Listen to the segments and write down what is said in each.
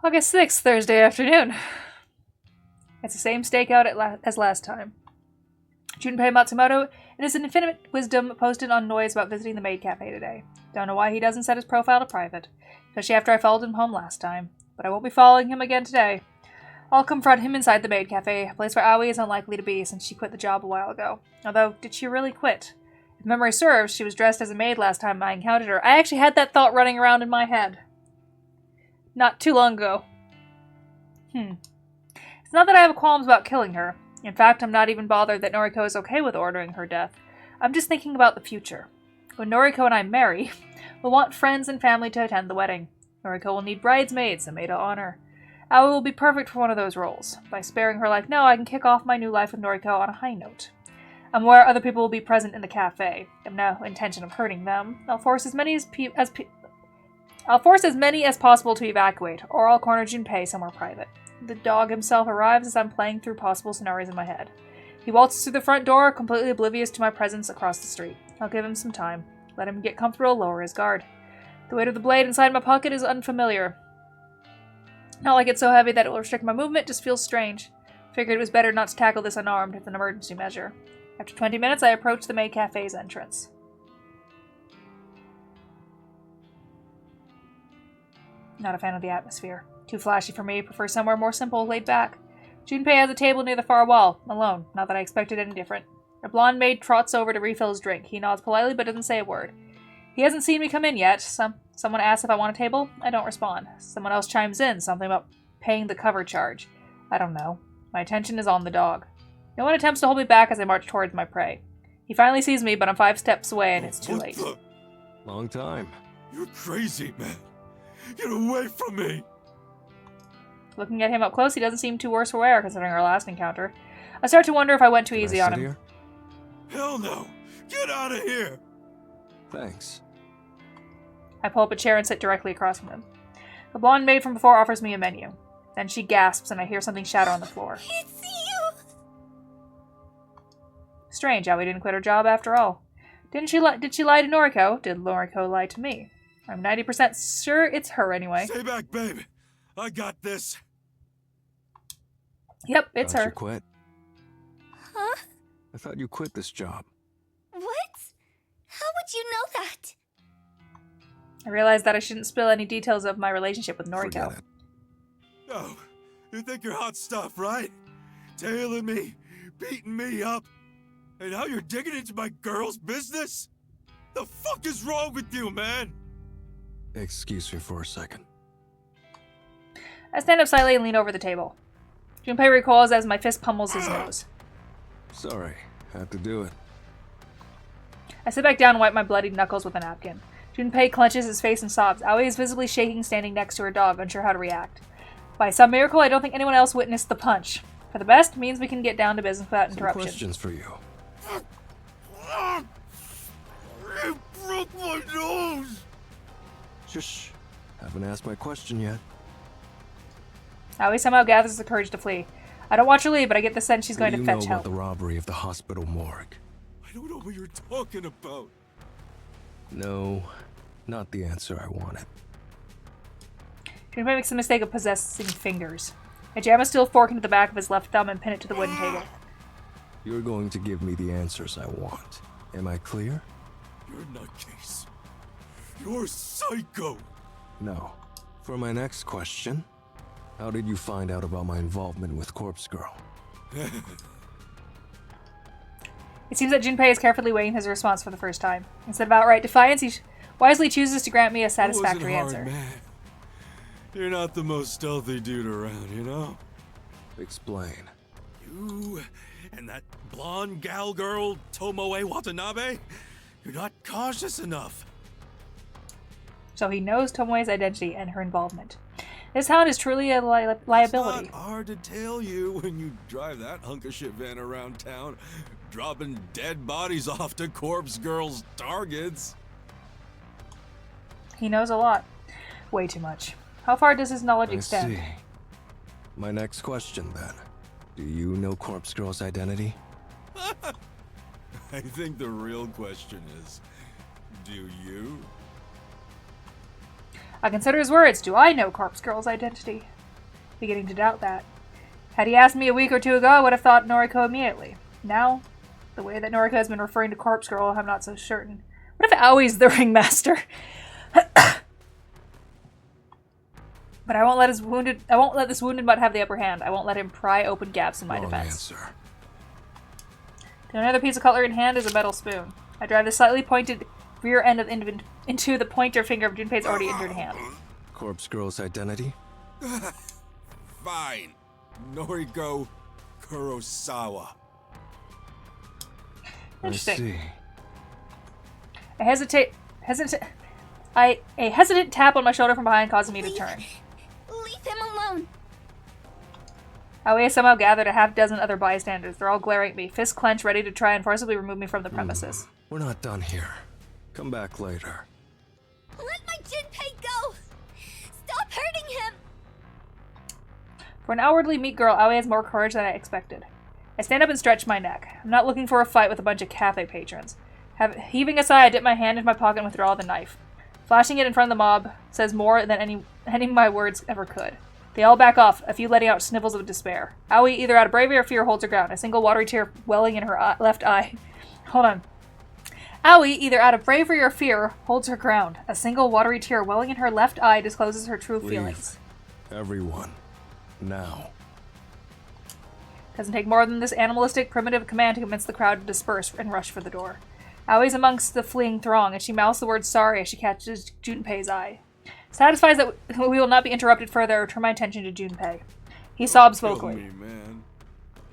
August 6th, Thursday afternoon. It's the same stakeout as last time. Junpei Matsumoto, in his infinite wisdom, posted on Noise about visiting the maid cafe today. Don't know why he doesn't set his profile to private, especially after I followed him home last time. But I won't be following him again today. I'll confront him inside the maid cafe, a place where Aoi is unlikely to be since she quit the job a while ago. Although, did she really quit? If memory serves, she was dressed as a maid last time I encountered her. I actually had that thought running around in my head. Not too long ago. It's not that I have qualms about killing her. In fact, I'm not even bothered that Noriko is okay with ordering her death. I'm just thinking about the future. When Noriko and I marry, we'll want friends and family to attend the wedding. Noriko will need bridesmaids, a maid of honor. Aoi will be perfect for one of those roles. By sparing her life now, I can kick off my new life with Noriko on a high note. I'm aware other people will be present in the cafe. I have no intention of hurting them. I'll force as many as possible to evacuate, or I'll corner Junpei somewhere private. The dog himself arrives as I'm playing through possible scenarios in my head. He waltzes through the front door, completely oblivious to my presence across the street. I'll give him some time. Let him get comfortable, lower his guard. The weight of the blade inside my pocket is unfamiliar. Not like it's so heavy that it will restrict my movement, just feels strange. Figured it was better not to tackle this unarmed as an emergency measure. After 20 minutes, I approach the maid cafe's entrance. Not a fan of the atmosphere. Too flashy for me, prefer somewhere more simple, laid back. Junpei has a table near the far wall, alone, not that I expected any different. A blonde maid trots over to refill his drink. He nods politely but doesn't say a word. He hasn't seen me come in yet. Someone asks if I want a table. I don't respond. Someone else chimes in, something about paying the cover charge. I don't know. My attention is on the dog. No one attempts to hold me back as I march towards my prey. He finally sees me, but I'm 5 steps away and it's too late. Long time. You're crazy, man. Get away from me! Looking at him up close, he doesn't seem too worse for wear considering our last encounter. I start to wonder if I went too easy on him. Here? Hell no! Get out of here! Thanks. I pull up a chair and sit directly across from him. The blonde maid from before offers me a menu. Then she gasps and I hear something shatter on the floor. It's you! Strange how we didn't quit her job after all. Did she lie to Noriko? Did Noriko lie to me? I'm 90% sure it's her anyway. Stay back, babe! I got this! Yep, it's Thought her. You quit. Huh? I thought you quit this job. What? How would you know that? I realized that I shouldn't spill any details of my relationship with Noriko. Forget it. Oh, you think you're hot stuff, right? Tailing me, beating me up, and now you're digging into my girl's business? The fuck is wrong with you, man? Excuse me for a second. I stand up slightly and lean over the table. Junpei recoils as my fist pummels his nose. Sorry, had to do it. I sit back down and wipe my bloodied knuckles with a napkin. Junpei clenches his face and sobs. Aoi is visibly shaking, standing next to her dog, unsure how to react. By some miracle, I don't think anyone else witnessed the punch. For the best means we can get down to business without interruption. Some questions for you. You broke my nose! Shush. Haven't asked my question yet. Aoi somehow gathers the courage to flee. I don't watch her leave, but I get the sense she's going to What do fetch you know help. about the robbery of the hospital morgue? I don't know what you're talking about. No, not the answer I wanted. Junpei makes the mistake of possessing fingers. I jam a steel fork into the back of his left thumb and pin it to the wooden table. You're going to give me the answers I want. Am I clear? You're a nutcase. You're psycho! No. For my next question, how did you find out about my involvement with Corpse Girl? It seems that Junpei is carefully weighing his response for the first time. Instead of outright defiance, he wisely chooses to grant me a satisfactory It wasn't answer. hard, man. You're not the most stealthy dude around, you know? Explain. You and that blonde gal girl, Tomoe Watanabe, you're not cautious enough. So he knows Tomoe's identity and her involvement. This hound is truly a liability. It's not hard to tell you when you drive that hunk of shit van around town, dropping dead bodies off to corpse girls' targets. He knows a lot. Way too much. How far does his knowledge extend? I see. My next question, then. Do you know Corpse Girl's identity? I think the real question is, do you? I consider his words. Do I know Corpse Girl's identity? Beginning to doubt that. Had he asked me a week or two ago, I would have thought Noriko immediately. Now, the way that Noriko has been referring to Corpse Girl, I'm not so certain. What if Aoi's the ringmaster? But I won't let this wounded mutt have the upper hand. I won't let him pry open gaps in my defense. Answer. Another piece of cutlery in hand is a metal spoon. I drive the slightly pointed rear end of into the pointer finger of Junpei's already injured hand. Corpse Girl's identity? Fine. Noriko Kurosawa. Interesting. I see. A hesitant tap on my shoulder from behind causes me to turn. Leave him alone. Aoi has somehow gathered a half-dozen other bystanders. They're all glaring at me, fists clenched, ready to try and forcibly remove me from the premises. We're not done here. Come back later. Let my Junpei go. Stop hurting him. For an outwardly meek girl, Aoi has more courage than I expected. I stand up and stretch my neck. I'm not looking for a fight with a bunch of cafe patrons. Heaving a sigh, I dip my hand into my pocket and withdraw the knife. Flashing it in front of the mob says more than any of my words ever could. They all back off, a few letting out snivels of despair. Aoi, either out of bravery or fear, holds her ground, a single watery tear welling in her left eye. Hold on. Aoi, either out of bravery or fear, holds her ground. A single watery tear welling in her left eye discloses her true feelings. Everyone. Now. Doesn't take more than this animalistic, primitive command to convince the crowd to disperse and rush for the door. Aoi's amongst the fleeing throng, and she mouths the word sorry as she catches Junpei's eye. Satisfied that we will not be interrupted further, I return my attention to Junpei. He sobs vocally. Kill me, man.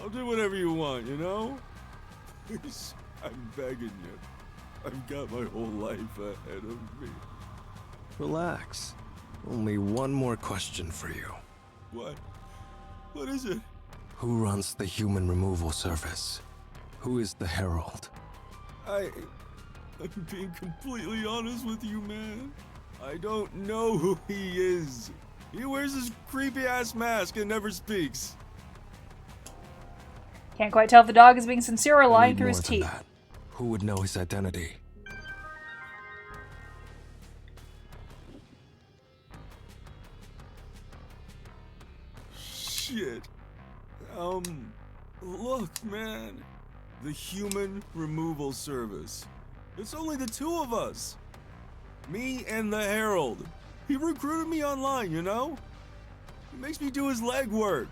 I'll do whatever you want, you know? Please, I'm begging you. I've got my whole life ahead of me. Relax. Only one more question for you. What? What is it? Who runs the human removal service? Who is the Herald? I'm being completely honest with you, man. I don't know who he is. He wears his creepy-ass mask and never speaks. Can't quite tell if the dog is being sincere or I lying need through more his than teeth. that. Who would know his identity? Shit. Look, man. The human removal service. It's only the two of us. Me and the Herald. He recruited me online, you know? He makes me do his legwork.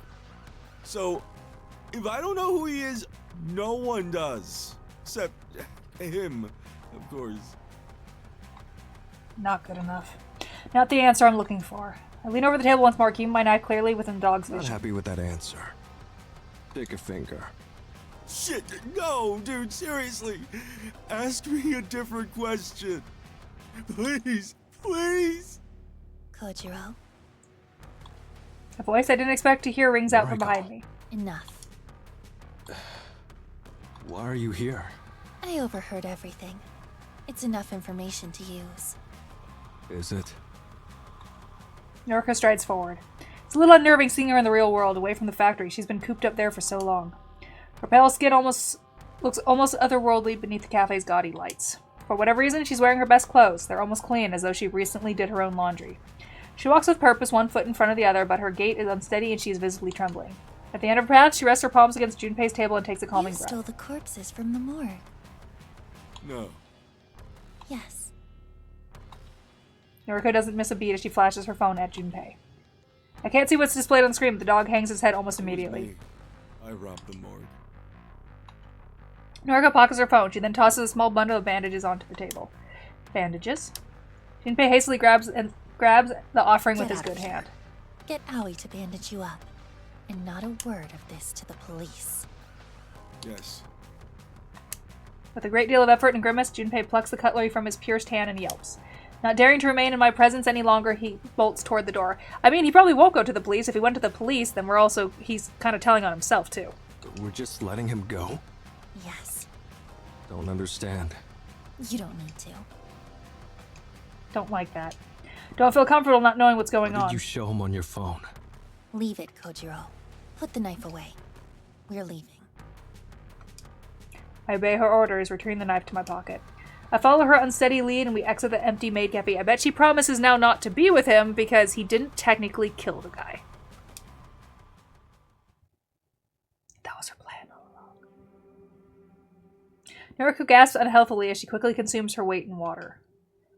So, if I don't know who he is, no one does. Except him, of course. Not good enough. Not the answer I'm looking for. I lean over the table once more, keeping my knife clearly within the dog's Not vision. happy with that answer. Pick a finger. Shit, no, dude, seriously. Ask me a different question. Please, please. Kojiro, A voice I didn't expect to hear rings out from Noriko. behind me. enough. Why are you here? I overheard everything. It's enough information to use. Is it? Noriko strides forward. It's a little unnerving seeing her in the real world, away from the factory. She's been cooped up there for so long. Her pale skin looks almost otherworldly beneath the cafe's gaudy lights. For whatever reason, she's wearing her best clothes. They're almost clean, as though she recently did her own laundry. She walks with purpose, one foot in front of the other, but her gait is unsteady and she is visibly trembling. At the end of her path, she rests her palms against Junpei's table and takes a calming You breath. stole the corpses from the morgue. No. Yes. Noriko doesn't miss a beat as she flashes her phone at Junpei. I can't see what's displayed on the screen, but the dog hangs his head almost immediately. Me. I robbed the morgue. Noriko pockets her phone. She then tosses a small bundle of bandages onto the table. Bandages? Junpei hastily grabs the offering with Get his out of good here. hand. Get Aoi to bandage you up. And not a word of this to the police. Yes. With a great deal of effort and grimace, Junpei plucks the cutlery from his pierced hand and yelps. Not daring to remain in my presence any longer, he bolts toward the door. I mean, he probably won't go to the police. If he went to the police, then he's kind of telling on himself, too. We're just letting him go? Yes. Don't understand. You don't need to. Don't like that. Don't feel comfortable not knowing what's going What did on. you show him on your phone? Leave it, Kojiro. Put the knife away. We're leaving. I obey her orders, returning the knife to my pocket. I follow her unsteady lead and we exit the empty maid cafe. I bet she promises now not to be with him because he didn't technically kill the guy. That was her plan all along. Noriko gasps unhealthily as she quickly consumes her weight in water.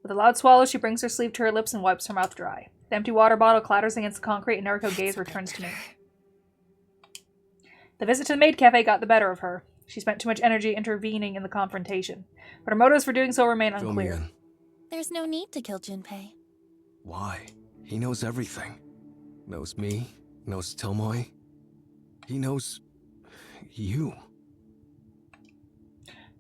With a loud swallow, she brings her sleeve to her lips and wipes her mouth dry. The empty water bottle clatters against the concrete and Noriko's gaze returns to me. The visit to the maid cafe got the better of her. She spent too much energy intervening in the confrontation, but her motives for doing so remain Fill unclear. me in. There's no need to kill Junpei. Why? He knows everything. Knows me, knows Tomoe. He knows... you.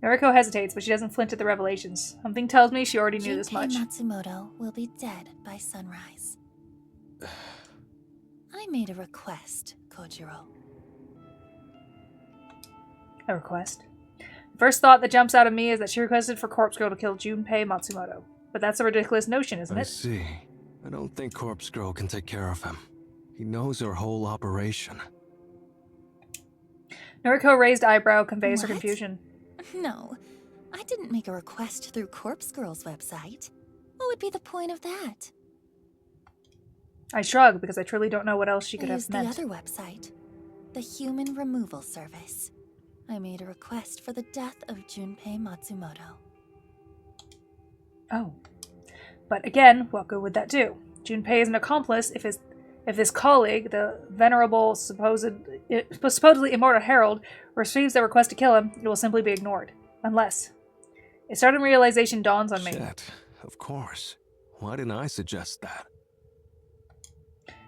Noriko hesitates, but she doesn't flinch at the revelations. Something tells me she already knew this Junpei much. Matsumoto will be dead by sunrise. I made a request, Kojiro. A request? The first thought that jumps out of me is that she requested for Corpse Girl to kill Junpei Matsumoto. But that's a ridiculous notion, isn't I it? see. I don't think Corpse Girl can take care of him. He knows our whole operation. Noriko's raised eyebrow conveys her What? confusion. No, I didn't make a request through Corpse Girl's website. What would be the point of that? I shrug because I truly don't know what else she could I have used meant. the other website, the Human Removal Service. I made a request for the death of Junpei Matsumoto. Oh. But again, what good would that do? Junpei is an accomplice if his colleague, the venerable supposedly immortal Herald, receives their request to kill him, it will simply be ignored. Unless... A sudden realization dawns on me. Shit, of course. Why didn't I suggest that?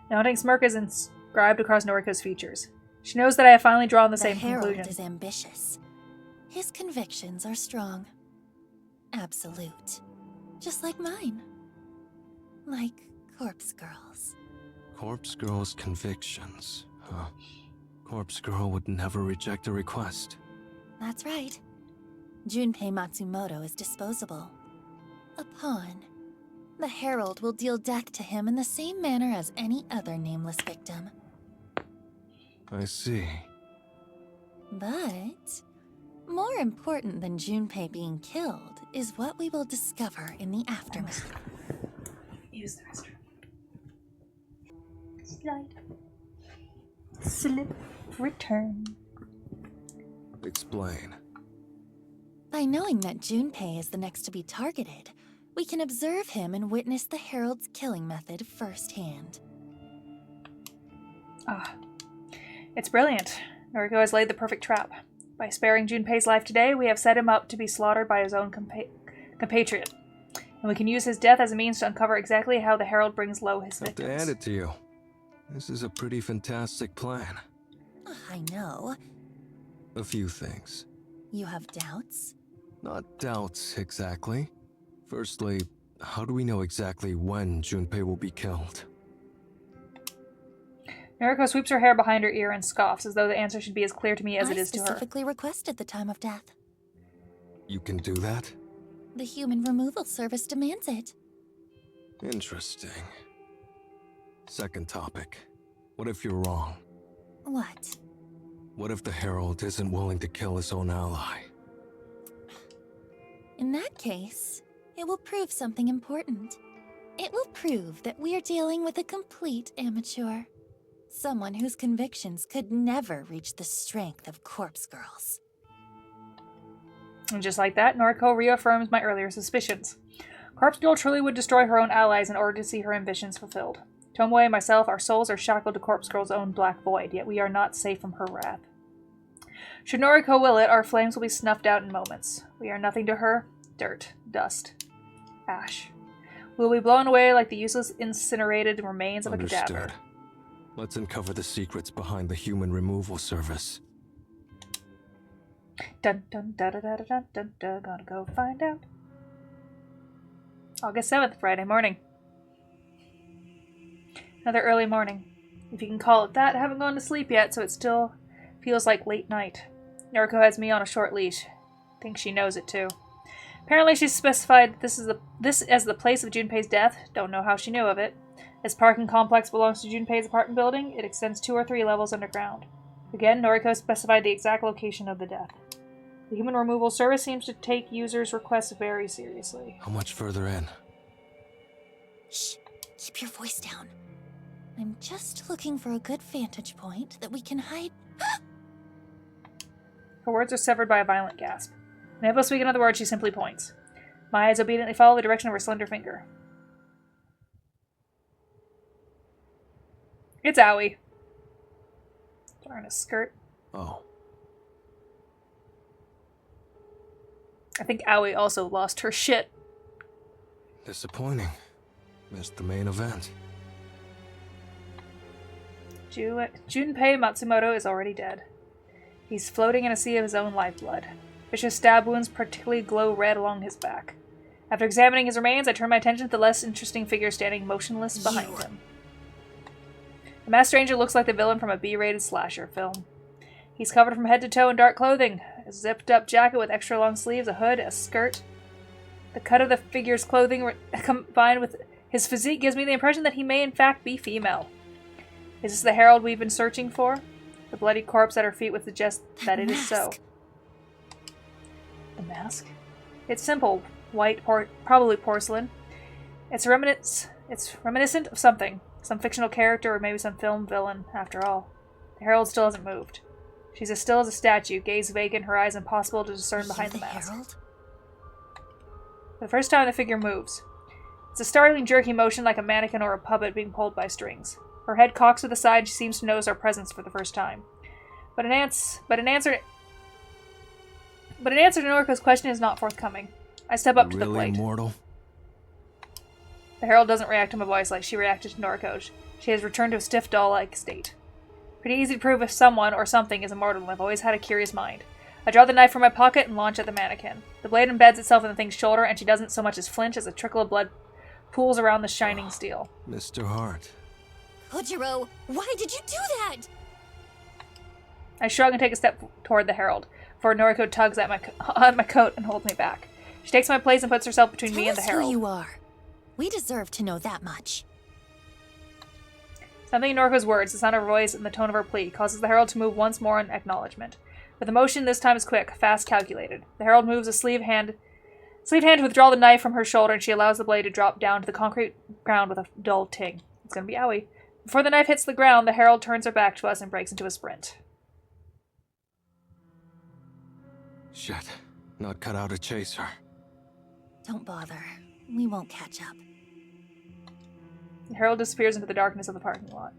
A nodding smirk is inscribed across Noriko's features. She knows that I have finally drawn the The same Herald conclusion. is ambitious. His convictions are strong. Absolute. Just like mine. Like Corpse Girl's. Corpse Girl's convictions, huh? Corpse Girl would never reject a request. That's right. Junpei Matsumoto is disposable. A pawn. The Herald will deal death to him in the same manner as any other nameless victim. I see. But more important than Junpei being killed is what we will discover in the aftermath. Use the restroom. Slide. Slip. Return. Explain. By knowing that Junpei is the next to be targeted, we can observe him and witness the Herald's killing method firsthand. Ah. It's brilliant. Noriko has laid the perfect trap. By sparing Junpei's life today, we have set him up to be slaughtered by his own compatriot. And we can use his death as a means to uncover exactly how the Herald brings low his Have to victims. add it to you. This is a pretty fantastic plan. I know. A few things. You have doubts? Not doubts, exactly. Firstly, how do we know exactly when Junpei will be killed? Noriko sweeps her hair behind her ear and scoffs, as though the answer should be as clear to me as it is to I her. specifically requested the time of death. You can do that? The Human Removal Service demands it. Interesting. Second topic. What if you're wrong? What? What if the Herald isn't willing to kill his own ally? In that case, it will prove something important. It will prove that we're dealing with a complete amateur. Someone whose convictions could never reach the strength of Corpse Girl's. And just like that, Noriko reaffirms my earlier suspicions. Corpse Girl truly would destroy her own allies in order to see her ambitions fulfilled. Tomoe and myself, our souls are shackled to Corpse Girl's own black void, yet we are not safe from her wrath. Should Noriko will it, our flames will be snuffed out in moments. We are nothing to her. Dirt, dust, ash. We will be blown away like the useless incinerated remains of a cadaver. Understood. Let's uncover the secrets behind the Human Removal Service. Dun dun da da da da dun dun dun. Gonna go find out. August 7th, Friday morning. Another early morning. If you can call it that, I haven't gone to sleep yet, so it still feels like late night. Noriko has me on a short leash. Thinks she knows it too. Apparently she specified this as the place of Junpei's death. Don't know how she knew of it. This parking complex belongs to Junpei's apartment building. It extends 2 or 3 levels underground. Again, Noriko specified the exact location of the death. The human removal service seems to take users' requests very seriously. How much further in? Shh. Keep your voice down. I'm just looking for a good vantage point that we can hide. Her words are severed by a violent gasp. Unable to speak another word, she simply points. My eyes obediently follow the direction of her slender finger. It's Owie. Darn a skirt. Oh. I think Owie also lost her shit. Disappointing. Missed the main event. Junpei Matsumoto is already dead. He's floating in a sea of his own lifeblood. Vicious stab wounds particularly glow red along his back. After examining his remains, I turn my attention to the less interesting figure standing motionless behind him. The masked stranger looks like the villain from a B-rated slasher film. He's covered from head to toe in dark clothing, a zipped-up jacket with extra long sleeves, a hood, a skirt. The cut of the figure's clothing combined with his physique gives me the impression that he may in fact be female. Is this the Herald we've been searching for? The bloody corpse at her feet would suggest that it is so. The mask? It's simple. White, probably porcelain. It's reminiscent of something. Some fictional character or maybe some film villain, after all. The Herald still hasn't moved. She's as still as a statue, gaze vacant, her eyes impossible to discern behind the mask. Herald? For the first time, the figure moves. It's a startling, jerky motion like a mannequin or a puppet being pulled by strings. Her head cocks to the side, she seems to notice our presence for the first time. But an answer to Noriko's question is not forthcoming. I step up to the plate. Immortal? The Herald doesn't react to my voice like she reacted to Noriko's. She has returned to a stiff, doll-like state. Pretty easy to prove if someone or something is immortal, and I've always had a curious mind. I draw the knife from my pocket and launch at the mannequin. The blade embeds itself in the thing's shoulder, and she doesn't so much as flinch as a trickle of blood pools around the shining steel. Mr. Hart. Kojiro, why did you do that? I shrug and take a step toward the Herald, before Noriko tugs at on my coat and holds me back. She takes my place and puts herself between me and the Herald. Tell us who you are. We deserve to know that much. Something in Noriko's words, the sound of her voice, and the tone of her plea causes the Herald to move once more in acknowledgement. But the motion this time is quick, fast calculated. The Herald moves a sleeved hand to withdraw the knife from her shoulder, and she allows the blade to drop down to the concrete ground with a dull ting. It's gonna be Owie. Before the knife hits the ground, the Herald turns her back to us and breaks into a sprint. Shit. Not cut out to chase her. Don't bother. We won't catch up. The Herald disappears into the darkness of the parking lot.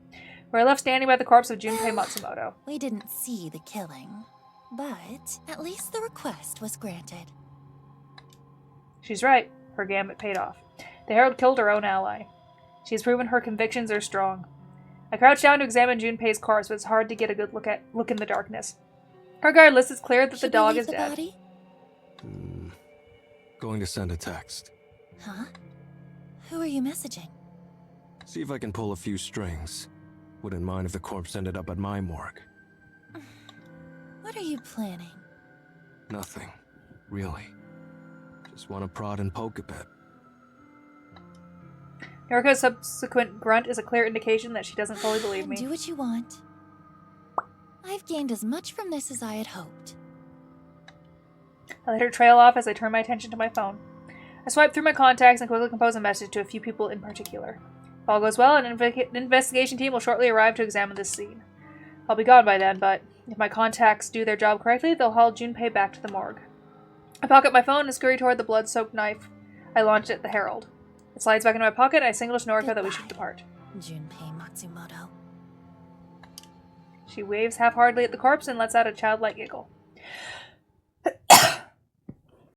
We're left standing by the corpse of Junpei Matsumoto. We didn't see the killing, but at least the request was granted. She's right. Her gambit paid off. The Herald killed her own ally. She has proven her convictions are strong. I crouch down to examine Junpei's corpse, but it's hard to get a good look in the darkness. Regardless, it's clear that the dog is dead. Body? Going to send a text. Huh? Who are you messaging? See if I can pull a few strings. Wouldn't mind if the corpse ended up at my morgue. What are you planning? Nothing. Really. Just want to prod and poke a bit. Noriko's subsequent grunt is a clear indication that she doesn't fully believe me. Do what you want. I've gained as much from this as I had hoped. I let her trail off as I turn my attention to my phone. I swipe through my contacts and quickly compose a message to a few people in particular. If all goes well, an investigation team will shortly arrive to examine this scene. I'll be gone by then, but if my contacts do their job correctly, they'll haul Junpei back to the morgue. I pocket my phone and scurry toward the blood-soaked knife I launched at the Herald. It slides back into my pocket, and I signal to Noriko that we should depart. Junpei Matsumoto. She waves half-heartedly at the corpse and lets out a childlike giggle.